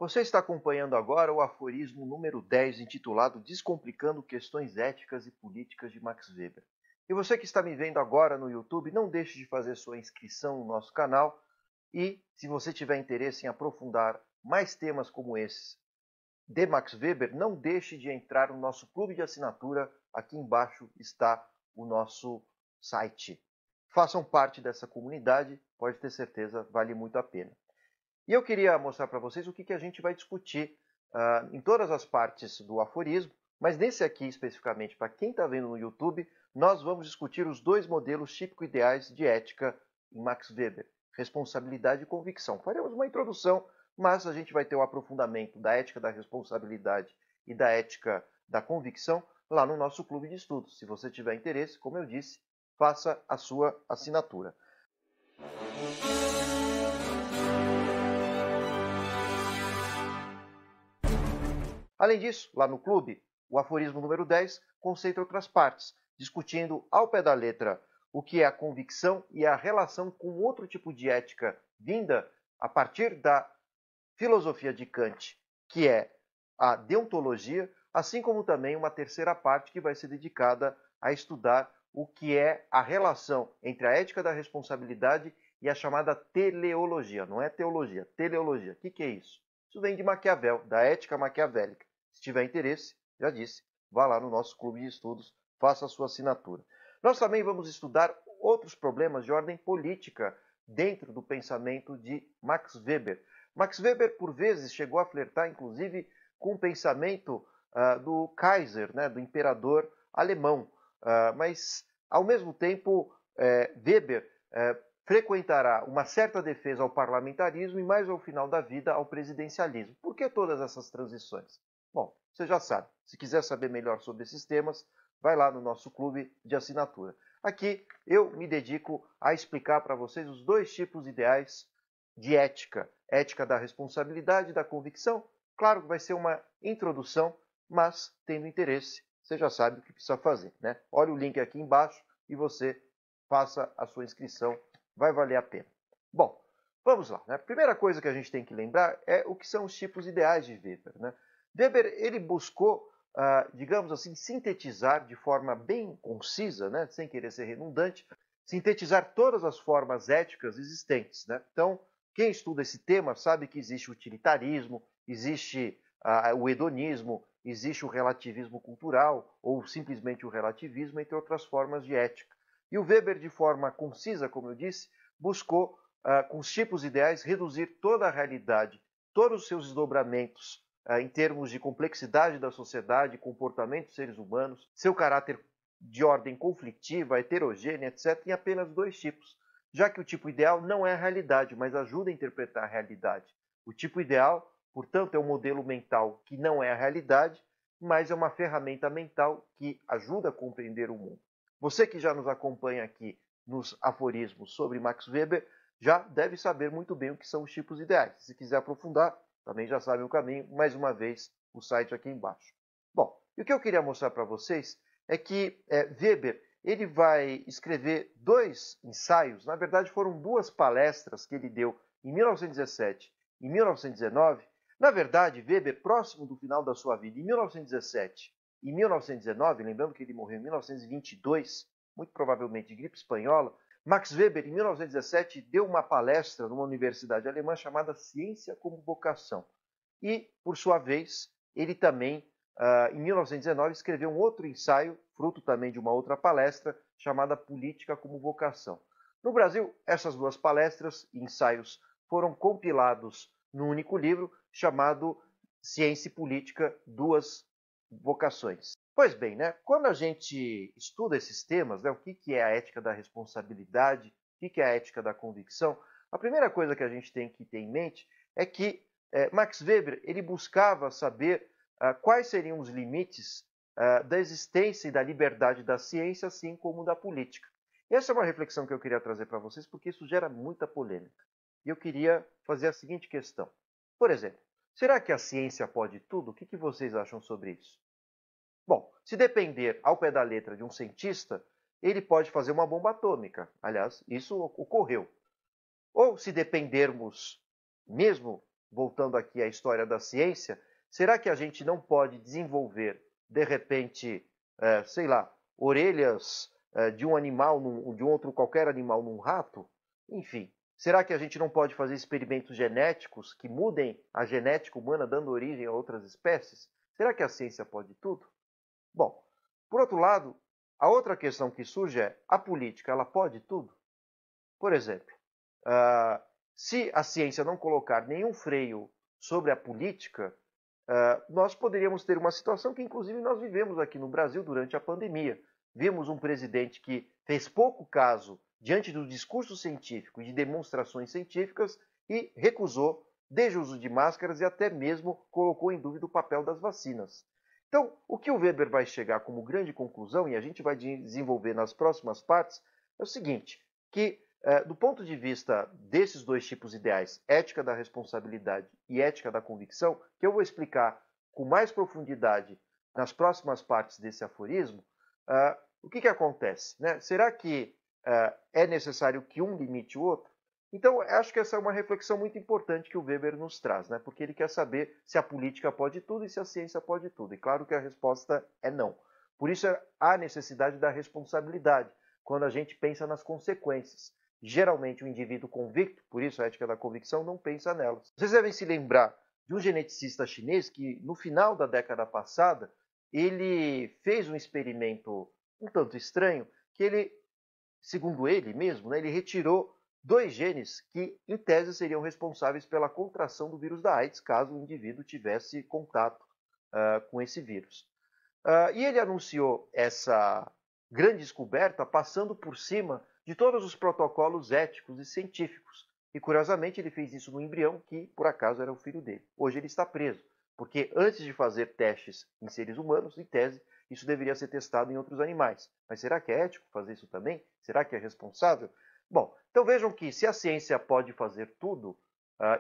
Você está acompanhando agora o aforismo número 10, intitulado Descomplicando Questões Éticas e Políticas de Max Weber. E você que está me vendo agora no YouTube, não deixe de fazer sua inscrição no nosso canal e, se você tiver interesse em aprofundar mais temas como esses de Max Weber, não deixe de entrar no nosso clube de assinatura. Aqui embaixo está o nosso site. Façam parte dessa comunidade, pode ter certeza, vale muito a pena. E eu queria mostrar para vocês o que a gente vai discutir em todas as partes do aforismo, mas nesse aqui especificamente, para quem está vendo no YouTube, nós vamos discutir os dois modelos típico-ideais de ética em Max Weber, responsabilidade e convicção. Faremos uma introdução, mas a gente vai ter o aprofundamento da ética da responsabilidade e da ética da convicção lá no nosso clube de estudos. Se você tiver interesse, como eu disse, faça a sua assinatura. Além disso, lá no clube, o aforismo número 10 concentra outras partes, discutindo ao pé da letra o que é a convicção e a relação com outro tipo de ética vinda a partir da filosofia de Kant, que é a deontologia, assim como também uma terceira parte que vai ser dedicada a estudar o que é a relação entre a ética da responsabilidade e a chamada teleologia. Não é teologia, teleologia. O que é isso? Isso vem de Maquiavel, da ética maquiavélica. Se tiver interesse, já disse, vá lá no nosso clube de estudos, faça a sua assinatura. Nós também vamos estudar outros problemas de ordem política dentro do pensamento de Max Weber. Max Weber, por vezes, chegou a flertar, inclusive, com o pensamento do Kaiser, né, do imperador alemão. Mas, ao mesmo tempo, Weber frequentará uma certa defesa ao parlamentarismo e, mais ao final da vida, ao presidencialismo. Por que todas essas transições? Bom, você já sabe. Se quiser saber melhor sobre esses temas, vai lá no nosso clube de assinatura. Aqui eu me dedico a explicar para vocês os dois tipos ideais de ética. Ética da responsabilidade e da convicção. Claro que vai ser uma introdução, mas tendo interesse, você já sabe o que precisa fazer, né? Olha o link aqui embaixo e você faça a sua inscrição. Vai valer a pena. Bom, vamos lá. Né? A primeira coisa que a gente tem que lembrar é o que são os tipos ideais de Weber. Né? Weber ele buscou, digamos assim, sintetizar de forma bem concisa, né? Sem querer ser redundante, sintetizar todas as formas éticas existentes. Né? Então, quem estuda esse tema sabe que existe o utilitarismo, existe o hedonismo, existe o relativismo cultural, ou simplesmente o relativismo, entre outras formas de ética. E o Weber, de forma concisa, como eu disse, buscou, com os tipos ideais, reduzir toda a realidade, todos os seus desdobramentos em termos de complexidade da sociedade, comportamento dos seres humanos, seu caráter de ordem conflitiva, heterogênea, etc., em apenas dois tipos, já que o tipo ideal não é a realidade, mas ajuda a interpretar a realidade. O tipo ideal, portanto, é um modelo mental que não é a realidade, mas é uma ferramenta mental que ajuda a compreender o mundo. Você que já nos acompanha aqui nos aforismos sobre Max Weber, já deve saber muito bem o que são os tipos ideais. Se quiser aprofundar, também já sabe o caminho. Mais uma vez, o site aqui embaixo. Bom, e o que eu queria mostrar para vocês é que Weber ele vai escrever dois ensaios, na verdade foram duas palestras que ele deu em 1917 e 1919. Na verdade, Weber, próximo do final da sua vida, em 1917 e 1919, lembrando que ele morreu em 1922, muito provavelmente de gripe espanhola, Max Weber, em 1917, deu uma palestra numa universidade alemã chamada Ciência como Vocação. E, por sua vez, ele também, em 1919, escreveu um outro ensaio, fruto também de uma outra palestra, chamada Política como Vocação. No Brasil, essas duas palestras e ensaios foram compilados num único livro chamado Ciência e Política, Duas Vocações. Pois bem, né? Quando a gente estuda esses temas, né, o que é a ética da responsabilidade, o que é a ética da convicção, a primeira coisa que a gente tem que ter em mente é que Max Weber ele buscava saber quais seriam os limites da existência e da liberdade da ciência, assim como da política. Essa é uma reflexão que eu queria trazer para vocês, porque isso gera muita polêmica. E eu queria fazer a seguinte questão. Por exemplo, será que a ciência pode tudo? O que vocês acham sobre isso? Bom, se depender ao pé da letra de um cientista, ele pode fazer uma bomba atômica. Aliás, isso ocorreu. Ou se dependermos mesmo voltando aqui à história da ciência, será que a gente não pode desenvolver, de repente, sei lá, orelhas de um animal, de um outro qualquer animal num rato? Enfim, será que a gente não pode fazer experimentos genéticos que mudem a genética humana, dando origem a outras espécies? Será que a ciência pode tudo? Bom, por outro lado, a outra questão que surge é: a política, ela pode tudo? Por exemplo, se a ciência não colocar nenhum freio sobre a política, nós poderíamos ter uma situação que, inclusive, nós vivemos aqui no Brasil durante a pandemia. Vimos um presidente que fez pouco caso diante do discurso científico e de demonstrações científicas e recusou desde o uso de máscaras e até mesmo colocou em dúvida o papel das vacinas. Então, o que o Weber vai chegar como grande conclusão, e a gente vai desenvolver nas próximas partes, é o seguinte, que do ponto de vista desses dois tipos ideais, ética da responsabilidade e ética da convicção, que eu vou explicar com mais profundidade nas próximas partes desse aforismo, o que acontece? Né? Será que é necessário que um limite o outro? Então, acho que essa é uma reflexão muito importante que o Weber nos traz, né? Porque ele quer saber se a política pode tudo e se a ciência pode tudo. E claro que a resposta é não. Por isso há necessidade da responsabilidade, quando a gente pensa nas consequências. Geralmente o indivíduo convicto, por isso a ética da convicção, não pensa nelas. Vocês devem se lembrar de um geneticista chinês que, no final da década passada, ele fez um experimento um tanto estranho, que ele, segundo ele mesmo, né, ele retirou 2 genes que, em tese, seriam responsáveis pela contração do vírus da AIDS, caso o indivíduo tivesse contato com esse vírus. E ele anunciou essa grande descoberta passando por cima de todos os protocolos éticos e científicos. E, curiosamente, ele fez isso no embrião, que, por acaso, era o filho dele. Hoje ele está preso, porque antes de fazer testes em seres humanos, em tese, isso deveria ser testado em outros animais. Mas será que é ético fazer isso também? Será que é responsável? Bom, então vejam que se a ciência pode fazer tudo,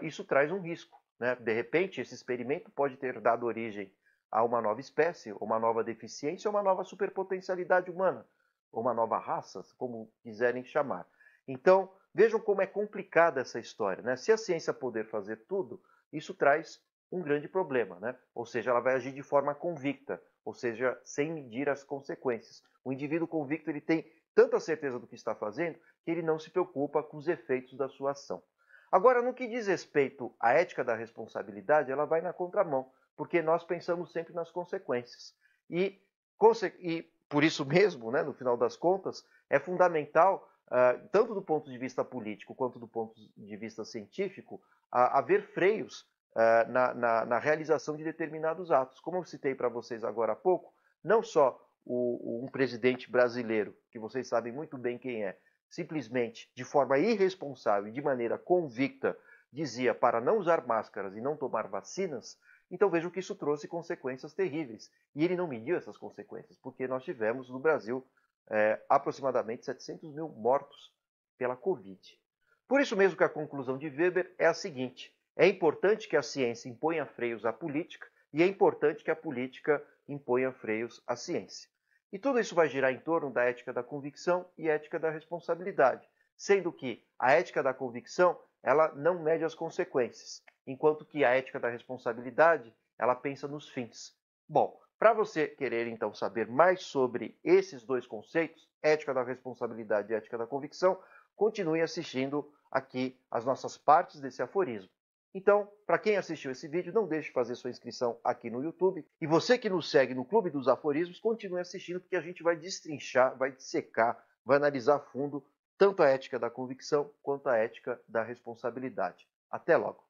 isso traz um risco, né? De repente, esse experimento pode ter dado origem a uma nova espécie, uma nova deficiência, uma nova superpotencialidade humana, ou uma nova raça, como quiserem chamar. Então, vejam como é complicada essa história, né? Se a ciência poder fazer tudo, isso traz um grande problema, né? Ou seja, ela vai agir de forma convicta, ou seja, sem medir as consequências. O indivíduo convicto ele tem tanta certeza do que está fazendo que ele não se preocupa com os efeitos da sua ação. Agora, no que diz respeito à ética da responsabilidade, ela vai na contramão, porque nós pensamos sempre nas consequências. E por isso mesmo, né, no final das contas, é fundamental, tanto do ponto de vista político quanto do ponto de vista científico, haver freios na realização de determinados atos. Como eu citei para vocês agora há pouco, não só um presidente brasileiro, que vocês sabem muito bem quem é, simplesmente, de forma irresponsável e de maneira convicta, dizia para não usar máscaras e não tomar vacinas, então vejam que isso trouxe consequências terríveis. E ele não mediu essas consequências, porque nós tivemos no Brasil aproximadamente 700 mil mortos pela Covid. Por isso mesmo que a conclusão de Weber é a seguinte: é importante que a ciência imponha freios à política e é importante que a política imponha freios à ciência. E tudo isso vai girar em torno da ética da convicção e ética da responsabilidade, sendo que a ética da convicção ela não mede as consequências, enquanto que a ética da responsabilidade ela pensa nos fins. Bom, para você querer então saber mais sobre esses dois conceitos, ética da responsabilidade e ética da convicção, continue assistindo aqui as nossas partes desse aforismo. Então, para quem assistiu esse vídeo, não deixe de fazer sua inscrição aqui no YouTube. E você que nos segue no Clube dos Aforismos, continue assistindo, porque a gente vai destrinchar, vai dissecar, vai analisar a fundo tanto a ética da convicção quanto a ética da responsabilidade. Até logo!